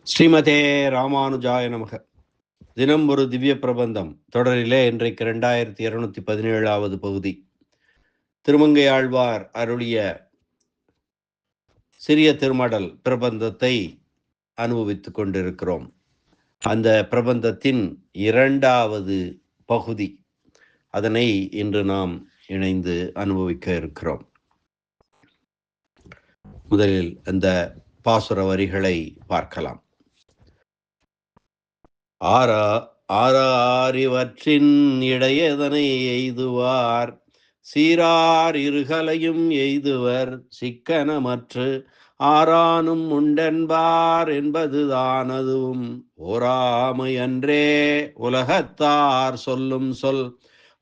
ஸ்ரீமதே ராமானுஜாய நமக. தினம் ஒரு திவ்ய பிரபந்தம் தொடரிலே இன்றைக்கு 2217வது பகுதி. திருமங்கை ஆழ்வார் அருளிய சிறிய திருமடல் பிரபந்தத்தை அனுபவித்துக் கொண்டிருக்கிறோம். அந்த பிரபந்தத்தின் 2வது பகுதி, அதனை இன்று நாம் இணைந்து அனுபவிக்க இருக்கிறோம். முதலில் அந்த பாசுர வரிகளை பார்க்கலாம். ஆறாரிவற்றின் இடையதனை எய்துவார், சீரார் இருகலையும் எய்துவர் சிக்கனமற்று ஆறானும் உண்டென்பார் என்பதுதான் அதுவும் ஓராமை அன்றே உலகத்தார் சொல்லும் சொல்.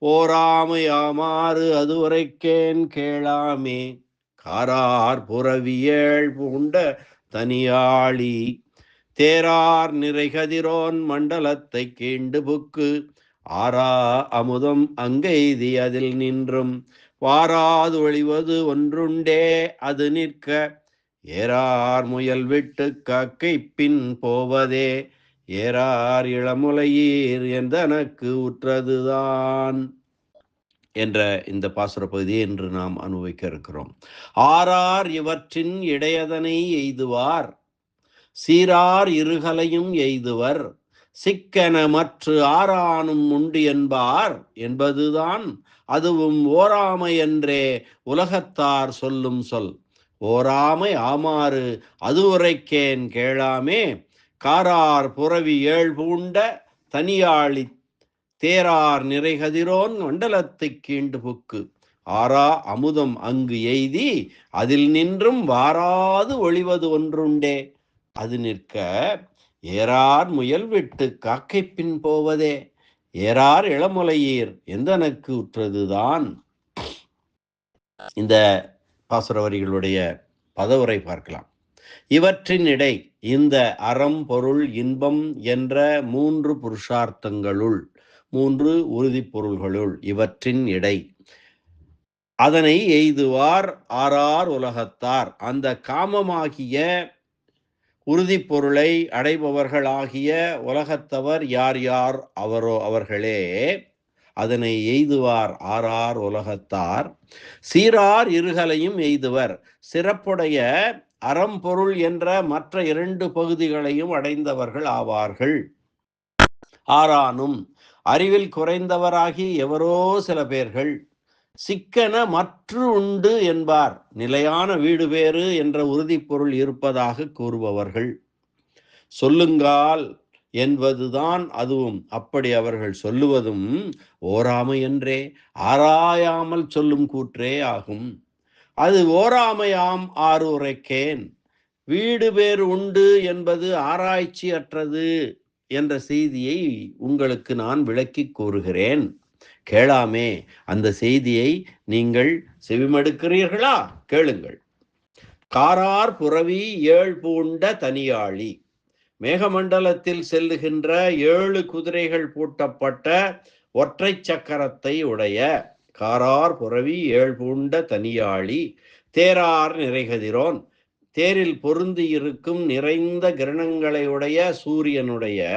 ஓராமையாமாறு அது உரைக்கேன் கேளாமே, காரார் புறவியேள் பூண்ட தனியாளி தேரார் நிறைகதிரோன் மண்டலத்தை கீண்டு புக்கு ஆரா அமுதம் அங்கெய்தி அதில் நின்றும் வாராது ஒழிவது ஒன்றுண்டே அது நிற்க ஏறார் முயல் விட்டு கக்கை பின் போவதே ஏறார் இளமுலையீர் எந்தனக்கு உற்றதுதான் என்ற இந்த பாசுர பகுதியை இன்று நாம் அனுபவிக்க இருக்கிறோம். ஆறார் இவற்றின் இடையதனை எய்துவார், சீரார் இருகலையும் எய்துவர் சிக்கன மற்று ஆறானும் உண்டு என்பார் என்பதுதான் அதுவும் ஓராமை என்றே உலகத்தார் சொல்லும் சொல். ஓராமை ஆமாறு அது உரைக்கேன் கேளாமே, காரார் புறவி ஏழ் பூண்ட தனியாளி தேரார் நிறைகதிரோன் மண்டலத்தை கீண்டு புக்கு ஆரா அமுதம் அங்கு எய்தி அதில் நின்றும் வாராது ஒழிவது ஒன்றுண்டே அது நிற்க ஏறார் முயல் விட்டு காக்கை பின் போவதே ஏறார் இளமுலையீர் எந்தனக்கு உற்றதுதான். இந்த பாசுர வரிகளுடைய பதவுரை பார்க்கலாம். இவற்றின் இடை, இந்த அறம் பொருள் இன்பம் என்ற 3 புருஷார்த்தங்களுள், 3 உறுதி பொருள்களுள் இவற்றின் இடை அதனை எய்துவார் ஆறார் உலகத்தார், அந்த காமமாகிய உறுதி பொருளை அடைபவர்களாகிய உலகத்தவர் யார் யார் அவர்களே அதனை எய்துவார் ஆறார் உலகத்தார். சீரார் இருகலையும் எய்துவர், சிறப்புடைய அறம்பொருள் என்ற மற்ற 2 பகுதிகளையும் அடைந்தவர்கள் ஆவார்கள். ஆறானும் அறிவில் குறைந்தவராகி எவரோ சில பேர்கள் சிக்கன மற்று உண்டு என்பார், நிலையான வீடு பேறு என்ற உறுதி பொருள் இருப்பதாக கூறுபவர்கள். சொல்லுங்கால் என்பதுதான் அதுவும், அப்படி அவர்கள் சொல்லுவதும் ஓராமை என்றே ஆராயாமல் சொல்லும் கூற்றே ஆகும். அது ஓராமையாம் ஆறு உரைக்கேன், வீடு பேறு உண்டு என்பது ஆராய்ச்சி அற்றது என்ற செய்தியை உங்களுக்கு நான் விளக்கி கூறுகிறேன், கேளாமே. அந்த செய்தியை நீங்கள் செவிமடுக்கிறீர்களா? கேளுங்கள். காரார் புறவி ஏழ் பூண்ட தனியாளி, மேகமண்டலத்தில் செல்லுகின்ற 7 குதிரைகள் பூட்டப்பட்ட ஒற்றை சக்கரத்தை உடைய காரார் புறவி ஏழ் பூண்ட தனியாளி தேரார் நிறைகதிரோன், தேரில் பொருந்தி இருக்கும் நிறைந்த கிரணங்களை உடைய சூரியனுடைய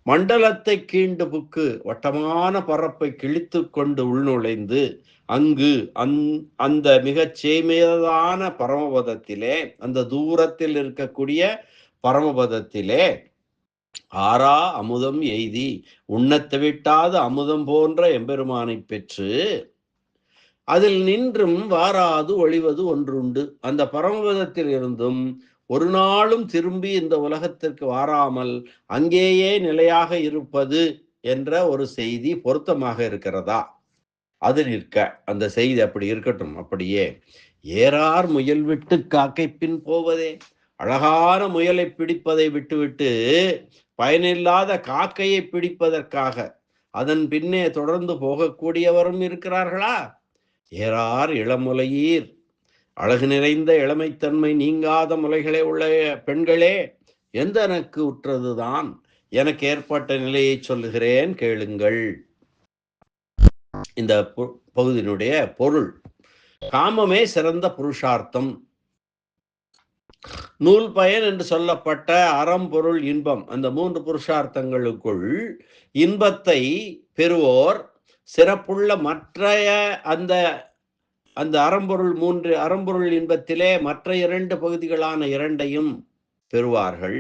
மண்டலத்தை கீண்டு புக்கு, வட்டமான பரப்பை கிழித்து கொண்டு உள்நுழைந்து அங்கு அந்த மிகச் சேமியதான பரமபதத்திலே, அந்த தூரத்தில் இருக்கக்கூடிய பரமபதத்திலே ஆரா அமுதம் எய்தி உண்ணத் விட்டாத அமுதம் போன்ற எம்பெருமானை பெற்று அதில் நின்றும் வாராது ஒழிவது ஒன்றுண்டு. அந்த பரமபதத்தில் இருந்தும் ஒரு நாளும் திரும்பி இந்த உலகத்திற்கு வாராமல் அங்கேயே நிலையாக இருப்பது என்ற ஒரு செய்தி பொருத்தமாக இருக்கிறதா? அது நிற்க அந்த செய்தி அப்படி இருக்கட்டும். அப்படியே ஏறார் முயல் விட்டு காக்கை பின் போவதே, அழகான முயலை பிடிப்பதை விட்டுவிட்டு பயனில்லாத காக்கையை பிடிப்பதற்காக அதன் பின்னே தொடர்ந்து போகக்கூடியவரும் இருக்கிறார்களா? ஏறார் இளமுலையீர், அழகு நிறைந்த இளமைத்தன்மை நீங்காத முலைகளே உள்ள பெண்களே, எந்தனக்கு உற்றதுதான், எனக்கு ஏற்பட்ட நிலையை சொல்லுகிறேன் கேளுங்கள். இந்த பகுதியினுடைய பொருள், காமமே சிறந்த புருஷார்த்தம். நூல் பயன் என்று சொல்லப்பட்ட அறம் பொருள் இன்பம், அந்த 3 புருஷார்த்தங்களுக்குள் இன்பத்தை பெறுவோர் சிறப்புள்ள மற்றைய அந்த அந்த அறம்பொருள் இன்பத்திலே மற்ற 2 பகுதிகளான 2ஐயும் பெறுவார்கள்.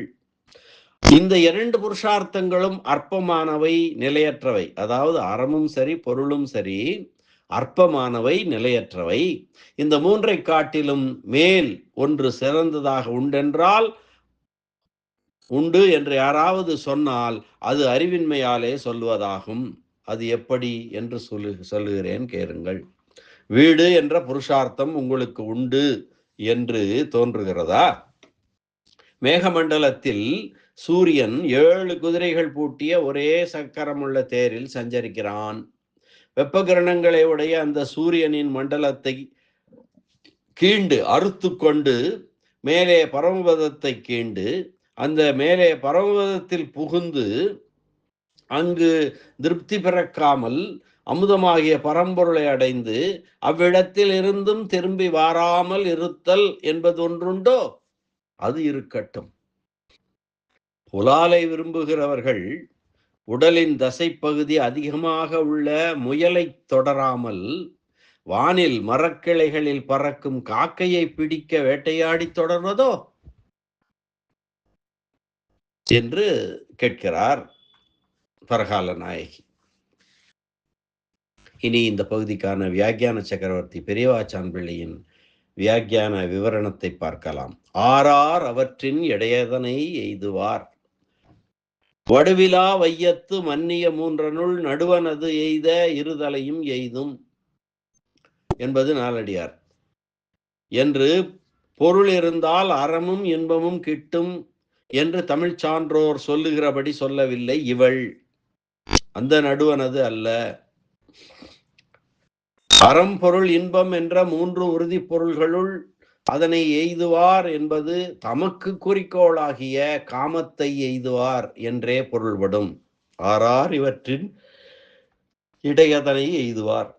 இந்த 2 புருஷார்த்தங்களும் அற்பமானவை, நிலையற்றவை. அதாவது அறமும் சரி பொருளும் சரி அற்பமானவை, நிலையற்றவை. இந்த 3ஐ காட்டிலும் மேல் ஒன்று சிறந்ததாக உண்டு என்று யாராவது சொன்னால் அது அறிவின்மையாலே சொல்வதாகும். அது எப்படி என்று சொல்லுகிறேன் கேளுங்கள். வீடு என்ற புருஷார்த்தம் உங்களுக்கு உண்டு என்று தோன்றுகிறதா? மேகமண்டலத்தில் சூரியன் 7 குதிரைகள் பூட்டிய ஒரே சக்கரமுள்ள தேரில் சஞ்சரிக்கிறான். வெப்பகிரணங்களை உடைய அந்த சூரியனின் மண்டலத்தை கீண்டு அறுத்து கொண்டு மேலே பரமபதத்தை கீண்டு அந்த மேலே பரமபதத்தில் புகுந்து அங்கு திருப்தி பிறக்காமல் அமுதமாகிய பரம்பொருளை அடைந்து அவ்விடத்தில் இருந்தும் திரும்பி வாராமல் இருத்தல் என்பது ஒன்றுண்டோ? அது இருக்கட்டும். புலாலை விரும்புகிறவர்கள் உடலின் தசைப்பகுதி அதிகமாக உள்ள முயலை தொடராமல் வானில் மரக்கிளைகளில் பறக்கும் காக்கையை பிடிக்க வேட்டையாடி தொடர்வதோ என்று கேட்கிறார் பரகால நாயகி. இனி இந்த பகுதிக்கான வியாக்கியான சக்கரவர்த்தி பெரியவாச்சான் பிள்ளையின் வியாக்கியான விவரணத்தை பார்க்கலாம். ஆறார் அவற்றின் இடையதனை எய்துவார். வடுவிலா வையத்து மன்னிய 3 நடுவனது எய்த இருதலையும் எய்தும் என்பது நாலடியார். என்று பொருள் இருந்தால் அறமும் இன்பமும் கிட்டும் என்று தமிழ் சான்றோர் சொல்லுகிறபடி சொல்லவில்லை இவள். அந்த நடுவனது அல்ல. அறம் பொருள் இன்பம் என்ற 3 உறுதி பொருள்களுள் அதனை எய்துவார் என்பது தமக்கு குறிக்கோளாகிய காமத்தை எய்துவார் என்றே பொருள்படும். ஆறார் இவற்றின் இடையதனை எய்துவார்.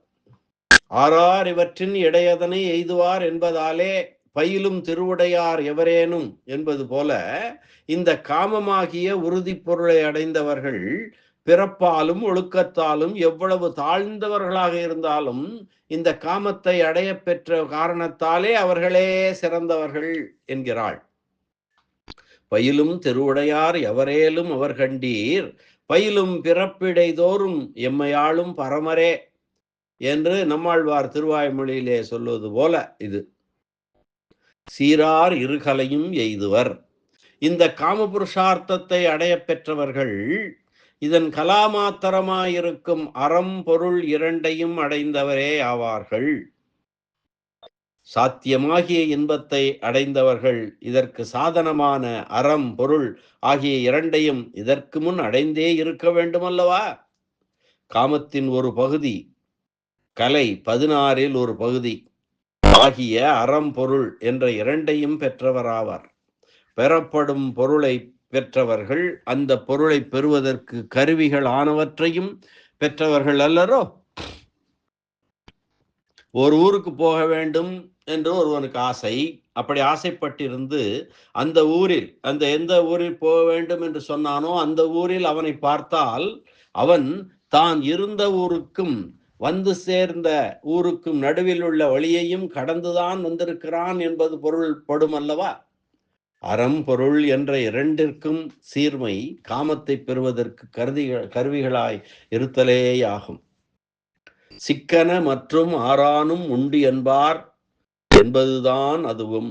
ஆறார் இவற்றின் இடையதனை எய்துவார் என்பதாலே பயிலும் திருவுடையார் எவரேனும் என்பது போல இந்த காமமாகிய உறுதி பொருளை அடைந்தவர்கள் பிறப்பாலும் ஒழுக்கத்தாலும் எவ்வளவு தாழ்ந்தவர்களாக இருந்தாலும் இந்த காமத்தை அடைய பெற்ற காரணத்தாலே அவர்களே சிறந்தவர்கள் என்கிறாள். பயிலும் திருவுடையார் எவரேலும் அவர் கண்டீர், பயிலும் பிறப்பிடை தோறும் எம்மையாளும் பரமரே என்று நம்மாழ்வார் திருவாய்மொழியிலே சொல்வது போல இது. சீரார் இருகலையும் எய்துவர். இந்த காமபுருஷார்த்தத்தை அடைய பெற்றவர்கள் இதன் கலாமாத்திரமாயிருக்கும் அறம் பொருள் 2ஐயும் அடைந்தவரே ஆவார்கள். சாத்தியமாகிய இன்பத்தை அடைந்தவர்கள் இதற்கு சாதனமான அறம் பொருள் ஆகிய 2ஐயும் இதற்கு முன் அடைந்தே இருக்க வேண்டுமல்லவா? காமத்தின் ஒரு பகுதி, கலை 16இல் ஒரு பகுதி ஆகிய அறம் பொருள் என்ற 2ஐயும் பெற்றவராவார். பெறப்படும் பொருளை பெற்றவர்கள் அந்த பொருளை பெறுவதற்கு கருவிகள் ஆனவற்றையும் பெற்றவர்கள் அல்லரோ? ஒரு ஊருக்கு போக வேண்டும் என்று ஒருவனுக்கு ஆசை. அப்படி ஆசைப்பட்டிருந்து அந்த ஊரில் எந்த ஊரில் போக வேண்டும் என்று சொன்னானோ அந்த ஊரில் அவனை பார்த்தால் அவன் தான் இருந்த ஊருக்கும் வந்து சேர்ந்த ஊருக்கும் நடுவில் உள்ள வழியையும் கடந்துதான் வந்திருக்கிறான் என்பது பொருள்படும் அல்லவா? அறம் பொருள் என்ற 2ற்கும் சீர்மை காமத்தை பெறுவதற்கு கருவிகளாய் இருத்தலேயாகும். சிக்கன மற்றும் ஆறானும் உண்டு என்பார் என்பதுதான் அதுவும்.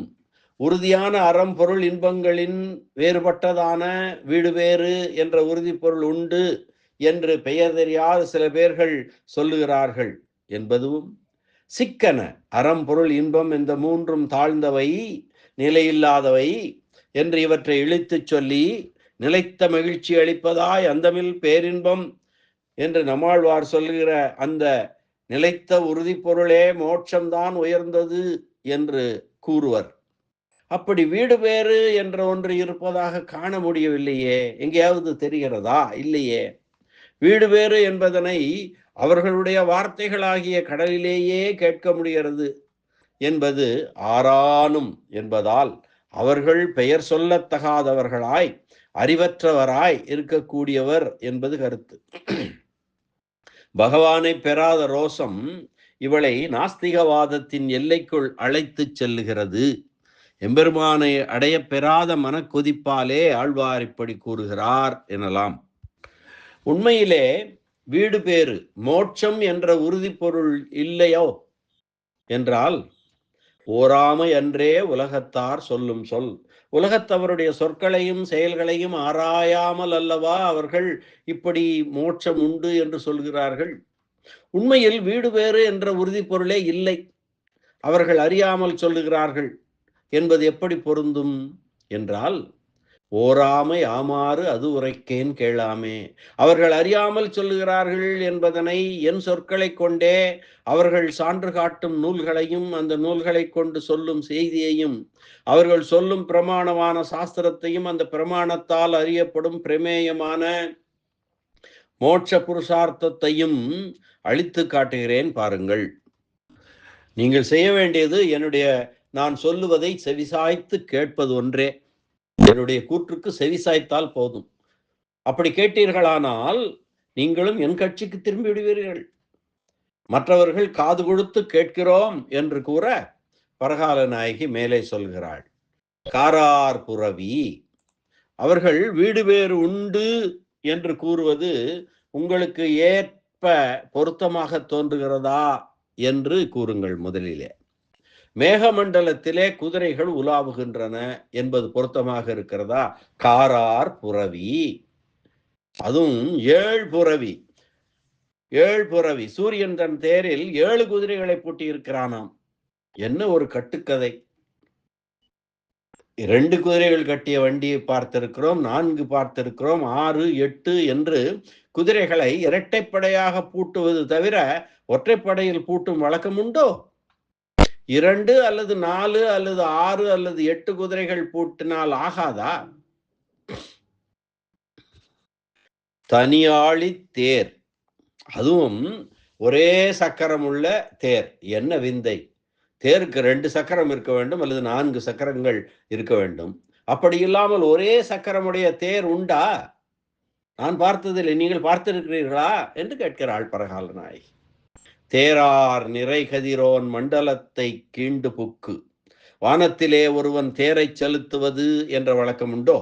உறுதியான அறம் பொருள் இன்பங்களின் வேறுபட்டதான வீடு வேறு என்ற உறுதி பொருள் உண்டு என்று பெயர் தெரியாத சில பேர்கள் சொல்லுகிறார்கள் என்பதும், சிக்கன அறம் பொருள் இன்பம் இந்த 3ம் தாழ்ந்தவை, நிலையில்லாதவை என்று இவற்றை இழித்து சொல்லி நிலைத்த மகிழ்ச்சி அளிப்பதாய் அந்தமில் பேரின்பம் என்று நம்மாழ்வார் சொல்லுகிற அந்த நிலைத்த உறுதி பொருளே மோட்சம்தான் உயர்ந்தது என்று கூறுவர். அப்படி வீடு வேறு என்ற ஒன்று இருப்பதாக காண முடியவில்லையே. எங்கேயாவது தெரிகிறதா? இல்லையே. வீடு வேறு என்பதனை அவர்களுடைய வார்த்தைகளாகிய கடலிலேயே கேட்க முடிகிறது என்பது ஆறானும் என்பதால் அவர்கள் பெயர் சொல்லத்தகாதவர்களாய் அறிவற்றவராய் இருக்கக்கூடியவர் என்பது கருத்து. பகவானை பெறாத ரோசம் இவளை நாஸ்திகவாதத்தின் எல்லைக்குள் அழைத்து செல்லுகிறது. எம்பெருமானை அடைய பெறாத மனக்கொதிப்பாலே ஆழ்வார் இப்படி கூறுகிறார் எனலாம். உண்மையிலே வீடு பேறு மோட்சம் என்ற உறுதி பொருள் இல்லையோ என்றால், ஓராமை அன்றே உலகத்தார் சொல்லும் சொல். உலகத்தவருடைய சொற்களையும் செயல்களையும் ஆராயாமல் அல்லவா அவர்கள் இப்படி மோட்சம் உண்டு என்று சொல்கிறார்கள். உண்மையில் வீடு வேறு என்ற உறுதி பொருளே இல்லை, அவர்கள் அறியாமல் சொல்லுகிறார்கள் என்பது எப்படி பொருந்தும் என்றால், ஓராமை ஆமாறு அது உரைக்கேன் கேளாமே. அவர்கள் அறியாமல் சொல்லுகிறார்கள் என்பதனை என் சொற்களை கொண்டே அவர்கள் சான்று காட்டும் நூல்களையும் அந்த நூல்களை கொண்டு சொல்லும் செய்தியையும் அவர்கள் சொல்லும் பிரமாணமான சாஸ்திரத்தையும் அந்த பிரமாணத்தால் அறியப்படும் பிரமேயமான மோட்ச புருஷார்த்தத்தையும் அழித்து காட்டுகிறேன் பாருங்கள். நீங்கள் செய்ய வேண்டியது நான் சொல்லுவதை செவிசாய்த்து கேட்பது ஒன்றே. என்னுடைய கூற்றுக்கு செவிசாய்த்தால் போதும். அப்படி கேட்டீர்களானால் நீங்களும் என் கட்சிக்கு திரும்பி விடுவீர்கள். மற்றவர்கள் காது கொடுத்து கேட்கிறோம் என்று கூற பரகால நாயகி மேலே சொல்கிறாள், காரார் புரவி. அவர்கள் வீடு வேறு உண்டு என்று கூறுவது உங்களுக்கு ஏற்ப பொருத்தமாக தோன்றுகிறதா என்று கூறுங்கள். முதலிலே மேகமண்டலத்திலே குதிரைகள் உலாவுகின்றன என்பது பொருத்தமாக இருக்கிறதா? காரார் புரவி, அதுவும் ஏழு புரவி. சூரியன் தன் தேரில் 7 குதிரைகளை பூட்டி இருக்கிறானாம். என்ன ஒரு கட்டுக்கதை! 2 குதிரைகள் கட்டிய வண்டியை பார்த்திருக்கிறோம், 4 பார்த்திருக்கிறோம், 6, 8 என்று குதிரைகளை இரட்டைப்படையாக பூட்டுவது தவிர ஒற்றைப்படையில் பூட்டும் வழக்கம் உண்டோ? 2 அல்லது 4 அல்லது 6 அல்லது 8 குதிரைகள் பூட்டினால் ஆகாதா? தனியாளி தேர், அதுவும் ஒரே சக்கரம் உள்ள தேர். என்ன விந்தை! தேருக்கு 2 சக்கரம் இருக்க வேண்டும் அல்லது 4 சக்கரங்கள் இருக்க வேண்டும். அப்படி இல்லாமல் ஒரே சக்கரமுடைய தேர் உண்டா? நான் பார்த்ததில்லை, நீங்கள் பார்த்திருக்கிறீர்களா என்று கேட்கிறாள் பரகால நாயகி. தேரார் நிறை கதிரோன் மண்டலத்தை கீண்டு புக்கு. வானத்திலே ஒருவன் தேரை செலுத்துவது என்ற வழக்கம் உண்டோ?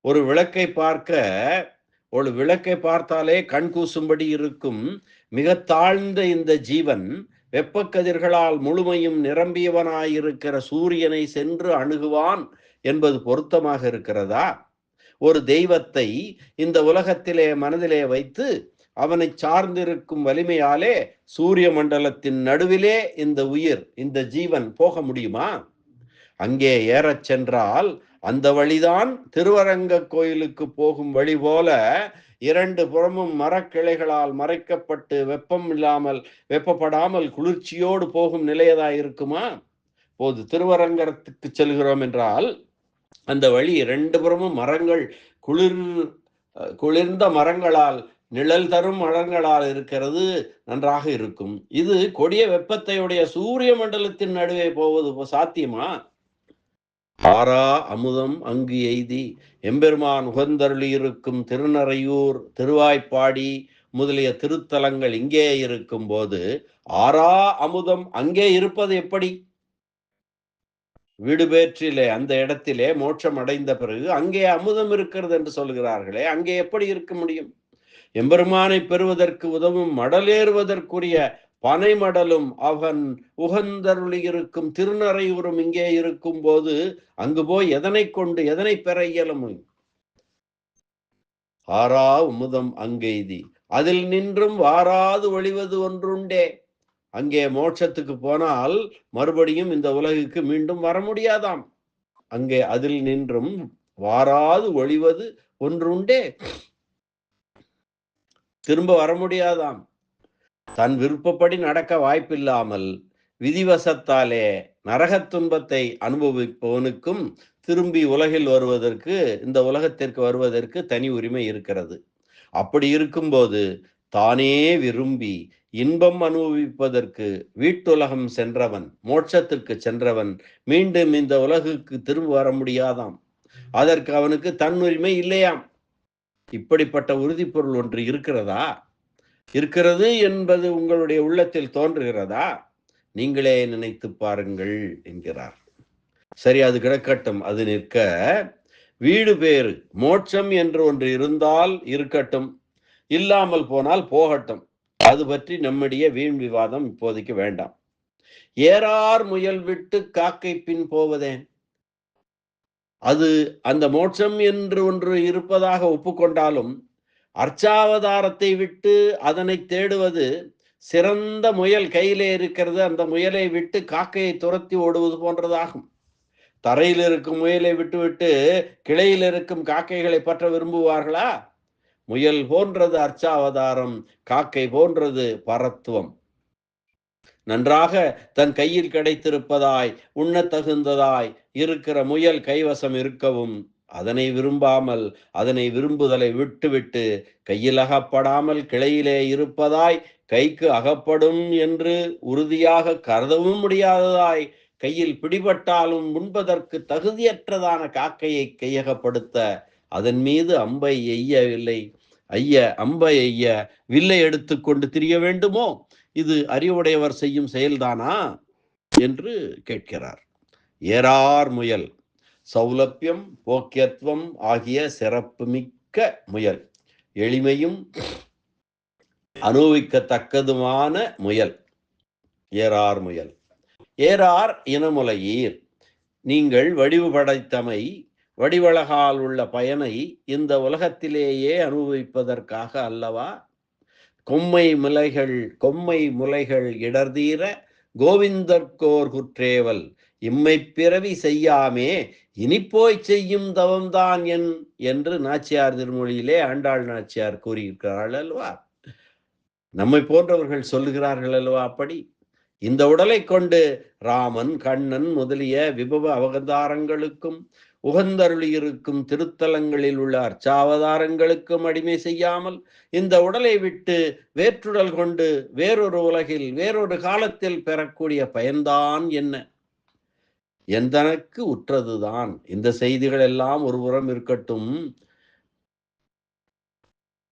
ஒரு விளக்கை பார்த்தாலே கண் கூசும்படி இருக்கும் மிக தாழ்ந்த இந்த ஜீவன் வெப்பக்கதிர்களால் முழுமையும் நிரம்பியவனாயிருக்கிற சூரியனை சென்று அணுகுவான் என்பது பொருத்தமாக இருக்கிறதா? ஒரு தெய்வத்தை இந்த உலகத்திலே மனதிலே வைத்து அவனை சார்ந்திருக்கும் வலிமையாலே சூரிய மண்டலத்தின் நடுவிலே இந்த ஜீவன் போக முடியுமா? அங்கே ஏறச் சென்றால் அந்த வழிதான் திருவரங்க கோயிலுக்கு போகும் வழி போல 2 புறமும் மரக்கிளைகளால் மறைக்கப்பட்டு வெப்பப்படாமல் குளிர்ச்சியோடு போகும் நிலையதா இருக்குமா? போது திருவரங்கத்துக்கு செல்கிறோம் என்றால் அந்த வழி 2 புறமும் மரங்கள், குளிர்ந்த மரங்களால், நிழல் தரும் மரங்களால் இருக்கிறது, நன்றாக இருக்கும். இது கொடிய வெப்பத்தையுடைய சூரிய மண்டலத்தின் நடுவே போவது சாத்தியமா? ஆரா அமுதம் அங்கு எய்தி எம்பெருமான் உகந்தருளி இருக்கும் திருநறையூர், திருவாய்ப்பாடி முதலிய திருத்தலங்கள் இங்கே இருக்கும் போது ஆரா அமுதம் அங்கே இருப்பது எப்படி? வீடு பேற்றிலே அந்த இடத்திலே மோட்சம் அடைந்த பிறகு அங்கே அமுதம் இருக்கிறது என்று சொல்கிறார்களே, அங்கே எப்படி இருக்க முடியும்? எம்பெருமானை பெறுவதற்கு உதவும் மடலேறுவதற்குரிய பனைமடலும் அவன் உகந்தருளி இருக்கும் திருநறையூரும் இங்கே இருக்கும் போது அங்கு போய் எதனை பெற இயலும்? ஆரா உமுதம் அங்கெய்தி அதில் நின்றும் வாராது ஒளிவது ஒன்றுண்டே. அங்கே மோட்சத்துக்கு போனால் மறுபடியும் இந்த உலகுக்கு மீண்டும் வர முடியாதாம். அங்கே அதில் நின்றும் வாராது ஒளிவது ஒன்றுண்டே, திரும்ப வர முடியாதாம். தன் விருப்பப்படி நடக்க வாய்ப்பில்லாமல் விதிவசத்தாலே நரகத் துன்பத்தை அனுபவிப்பவனுக்கும் திரும்பி உலகில் வருவதற்கு, இந்த உலகத்திற்கு வருவதற்கு தனி உரிமை இருக்கிறது. அப்படி இருக்கும்போது தானே விரும்பி இன்பம் அனுபவிப்பதற்கு வீட்டுலகம் சென்றவன், மோட்சத்திற்கு சென்றவன் மீண்டும் இந்த உலகுக்கு திரும்ப வர முடியாதாம். அதற்கு அவனுக்கு தன்னுரிமை இல்லையாம். இப்படிப்பட்ட உறுதிப்பொருள் ஒன்று இருக்கிறதா? இருக்கிறது என்பது உங்களுடைய உள்ளத்தில் தோன்றுகிறதா? நீங்களே நினைத்து பாருங்கள் என்கிறார். சரி, அது கிடக்கட்டும், அது நிற்க. வீடு பேறு மோட்சம் என்று ஒன்று இருந்தால் இருக்கட்டும், இல்லாமல் போனால் போகட்டும். அது பற்றி நம்முடைய வீண் விவாதம் இப்போதைக்கு வேண்டாம். ஏறார் முயல் விட்டு காக்கை பின் போவதேன்? அது அந்த மோட்சம் என்று ஒன்று இருப்பதாக ஒப்புக்கொண்டாலும் அர்ச்சாவதாரத்தை விட்டு அதனை தேடுவது சிறந்த முயல் கையிலே இருக்கிறது, அந்த முயலை விட்டு காக்கையை துரத்தி ஓடுவது போன்றதாகும். தரையில் இருக்கும் முயலை விட்டுவிட்டு கிளையில் இருக்கும் காக்கைகளை பற்ற விரும்புவார்களா? முயல் போன்றது அர்ச்சாவதாரம், காக்கை போன்றது பரத்துவம். நன்றாக தன் கையில் கிடைத்திருப்பதாய் உண்ண தகுந்ததாய் இருக்கிற முயல் கைவசம் இருக்கவும் அதனை விரும்பாமல் அதனை விரும்புதலை விட்டுவிட்டு கையில் அகப்படாமல் கிளையிலே இருப்பதாய் கைக்கு அகப்படும் என்று உறுதியாக கருதவும் முடியாததாய் கையில் பிடிபட்டாலும் உண்பதற்கு தகுதியற்றதான காக்கையை கையகப்படுத்த அதன் மீது அம்பை எய்யவில்லை. அம்பை எய்ய வில்லை எடுத்துக்கொண்டு திரிய வேண்டுமோ? இது அறிவுடையவர் செய்யும் செயல்தானா என்று கேட்கிறார். ஏறார் முயல் சௌலபியம், போக்கியத்துவம் ஆகிய சிறப்பு மிக்க முயல், எளிமையும் அனுபவிக்கத்தக்கதுமான முயல், ஏறார் முயல். ஏறார் இனமுலையீர், நீங்கள் வடிவு படைத்தமை வடிவழகால் உள்ள பயனை இந்த உலகத்திலேயே அனுபவிப்பதற்காக அல்லவா? கொம்மை முலைகள் இடர்தீர கோவிந்தர்கோர் குற்றேவல் இம்மை பிறவி செய்யாமே இனிப்போய் செய்யும் தவம்தான் என்று நாச்சியார் திருமொழியிலே ஆண்டாள் நாச்சியார் கூறியிருக்கிறார்கள் அல்லவா? நம்மை போன்றவர்கள் சொல்லுகிறார்கள் அல்லவா? அப்படி இந்த உடலை கொண்டு ராமன், கண்ணன் முதலிய விபவ அவதாரங்களுக்கும் உகந்தருளியிருக்கும் திருத்தலங்களில் உள்ள அர்ச்சாவதாரங்களுக்கும் அடிமை செய்யாமல் இந்த உடலை விட்டு வேற்றுடல் கொண்டு வேறொரு உலகில் வேறொரு காலத்தில் பெறக்கூடிய பயன்தான் என்ன? எந்தனக்கு உற்றதுதான். இந்த செய்திகள் எல்லாம் ஒருபுறம் இருக்கட்டும்.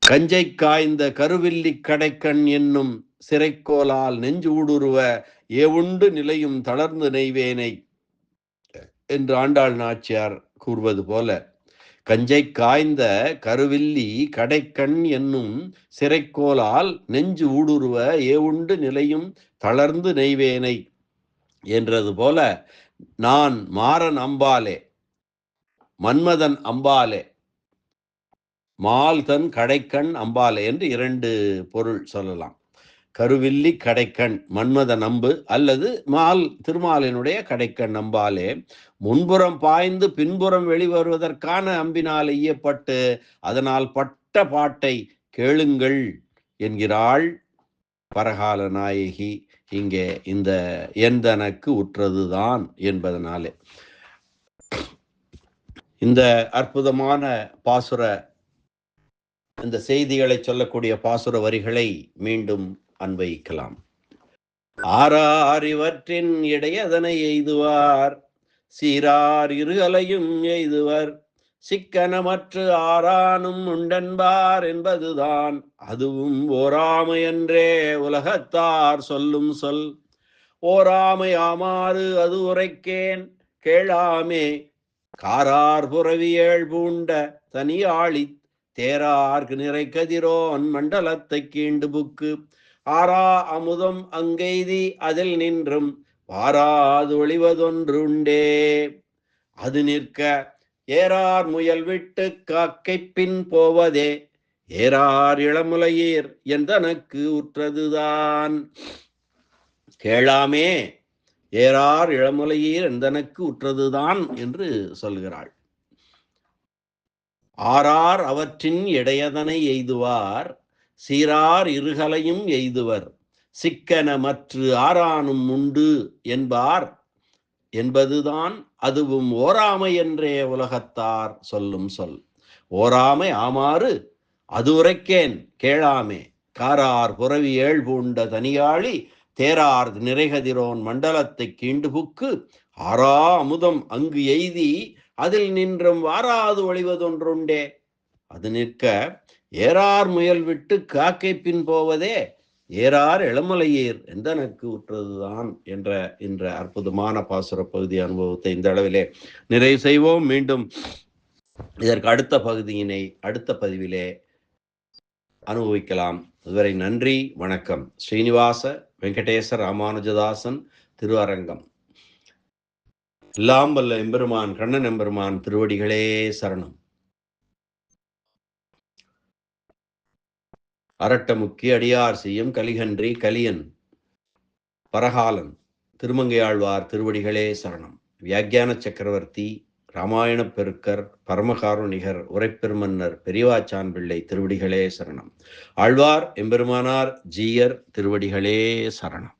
கஞ்சை காய்ந்த கருவில்லி கடைக்கண் என்னும் சிறைக்கோலால் நெஞ்சு ஊடுருவ ஏவுண்டு நிலையும் தளர்ந்து நெய்வேனை என்று ஆண்டாள் நாச்சியார் கூறுவது போல, கஞ்சை காய்ந்த கருவில்லி கடைக்கண் என்னும் சிறைக்கோலால் நெஞ்சு ஊடுருவ ஏவுண்டு நிலையும் தளர்ந்து நெய்வேனை என்றது போல, நான் மாறன் அம்பாலே, மன்மதன் அம்பாலே, மால்தன் கடைக்கண் அம்பாலே என்று இரண்டு பொருள் சொல்லலாம். கருவில்லி கடைக்கண் மன்மதன் அம்பு அல்லது திருமாலினுடைய கடைக்கண் அம்பாலே முன்புறம் பாய்ந்து பின்புறம் வெளிவருவதற்கான அம்பினால் எய்யப்பட்டு அதனால் பட்ட பாட்டை கேளுங்கள் என்கிறாள் பரகால நாயகி இங்கே இந்த எந்தனக்கு உற்றதுதான் என்பதனாலே. இந்த அற்புதமான பாசுர இந்த செய்திகளை சொல்லக்கூடிய பாசுர வரிகளை மீண்டும் அன்வைக்கலாம். ஆறார் இவற்றின் இடையதனை எய்துவார், சீரார் இருகலையும் எய்துவர், சிக்கனமற்று ஆறானும் உண்டன்பார் என்பதுதான் அதுவும் ஓராமையன்றே உலகத்தார் சொல்லும் சொல். ஓராமை ஆமாறு அது உரைக்கேன் கேளாமே, காரார் புறவியேள் பூண்ட தனியாளி தேரார்க்கு நிறை கதிரோன் மண்டலத்தை கீண்டு புக்கு ஆரா அமுதம் அங்கெய்தி அதில் நின்றும் பாராது ஒளிவதொன்றுண்டே. அது நிற்க ஏறார் முயல் விட்டு காக்கை பின் போவதே, ஏறார் இளமுலையீர் எந்தனக்கு உற்றதுதான். கேளாமே, ஏறார் இளமுலையீர் எந்தனக்கு உற்றதுதான் என்று சொல்கிறாள். ஆறார் அவற்றின் இடையதனை எய்துவார், சீரார் இருகலையும் எய்துவர், சிக்கன மற்று ஆறானும் உண்டு என்பார் என்பதுதான் அதுவும் ஓராமை என்றே உலகத்தார் சொல்லும் சொல். ஓராமை ஆமாறு அது உரைக்கேன் கேளாமே, காரார் புறவி ஏழ் பூண்ட தனியாளி தேரார் நிறைகதிரோன் மண்டலத்தை கீண்டுபுக்கு ஆறா அமுதம் அங்கு எய்தி அதில் நின்றும் வாராது ஒளிவதொன்றுண்டே. அது நிற்க ஏறார் முயல் விட்டு காக்கை பின் போவதே ஏறார் இளமலையீர் எந்தனக்கு உற்றதுதான் என்ற அற்புதமான பாசுர பகுதி அனுபவத்தை இந்த அளவிலே நிறைவு செய்வோம். மீண்டும் இதற்கு அடுத்த பகுதியினை அடுத்த பதிவிலே அனுபவிக்கலாம். இதுவரை நன்றி, வணக்கம். ஸ்ரீனிவாச வெங்கடேச ராமானுஜதாசன், திருவரங்கம். எல்லாம் வல்ல எம்பெருமான் கண்ணன் எம்பெருமான் திருவடிகளே சரணம். அரட்டமுக்கி அடியார் செய்யும் கலிகன்றி கலியன் பரகாலன் திருமங்கையாழ்வார் திருவடிகளே சரணம். வியாக்கியான சக்கரவர்த்தி ராமாயண பெருக்கர் பரமகாருணிகர் உரைப்பெருமன்னர் பெரியவாச்சான் பிள்ளை திருவடிகளே சரணம். ஆழ்வார் எம்பெருமானார் ஜீயர் திருவடிகளே சரணம்.